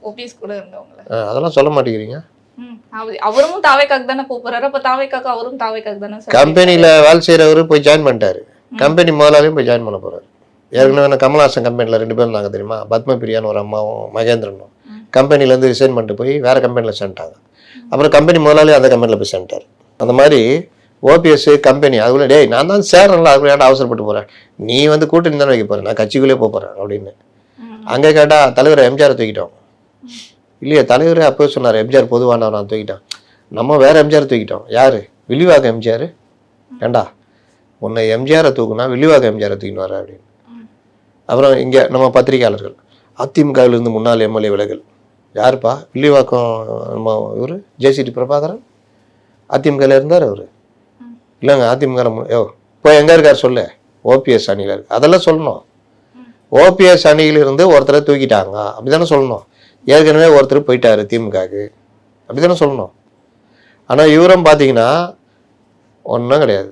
OPS கூட இருந்தவங்கள. அதெல்லாம் சொல்ல மாட்டேங்கிறீங்க. அவரும் தாவேக்காக்கு தானே போறாரு. அப்ப தாவேக்காக்கு அவரும் தாவேக்காக்கு தானே சார். கம்பெனியில வேலை செய்யறவரு போய் ஜாயின் பண்ணிட்டாரு. கம்பெனி முதலாளியும் போய் ஜாயின் பண்ண போறாரு. ஏற்கனவே கமல்ஹாசன் கம்பெனியில் 2 பேரும் இருந்தாங்க தெரியுமா, பத்மபிரியான்னு ஒரு அம்மாவும் மகேந்திரனும். கம்பெனிலேருந்து ரிசைன் பண்ணிட்டு போய் வேறு கம்பெனியில் சேர்ந்துட்டாங்க. அப்புறம் கம்பெனி முதலாளி அந்த கம்பெனியில் போய் சேர்ந்துட்டார். அந்த மாதிரி ஓபிஎஸ் கம்பெனி அதுக்குள்ளே டேய் நான் தான் சேரல, அதுக்குள்ள ஏன்டா அவசரப்பட்டு போகிறேன், நீ கூட்டணி தானே வைக்க போகிறேன், நான் கட்சிக்குள்ளே போகிறேன் அப்படின்னு. அங்கே கேட்டால் தலைவரை எம்ஜிஆரை தூக்கிட்டோம். இல்லையா, தலைவரே அப்போ சொன்னார் எம்ஜிஆர் பொதுவானவர், நான் தூக்கிட்டேன். நம்ம வேற எம்ஜிஆர் தூக்கிட்டோம். யார்? வில்லிவாக்கம் எம்ஜிஆர். ஏண்டா உன்னை எம்ஜிஆரை தூக்குனா வில்லிவாக்கம் எம்ஜிஆரை தூக்கின்னு வர அப்படின்னு. அப்புறம் இங்கே நம்ம பத்திரிகையாளர்கள் அதிமுகவிலிருந்து முன்னாள் எம்எல்ஏ விலகல். யாருப்பா? வில்லிவாக்கம் நம்ம இவர் ஜேசிடி பிரபாகரன் அதிமுகவில் இருந்தார். அவர் இல்லைங்க அதிமுக இப்போ எங்கே இருக்கார் சொல்லு, ஓபிஎஸ் அணியில் இருக்கு. அதெல்லாம் சொல்லணும். ஓபிஎஸ் அணியிலிருந்து ஒருத்தரை தூக்கிட்டாங்க அப்படி தானே சொல்லணும். ஏற்கனவே ஒருத்தர் போயிட்டாரு திமுகவுக்கு அப்படி தானே சொல்லணும். ஆனால் இவரும் பார்த்தீங்கன்னா ஒன்றும் கிடையாது.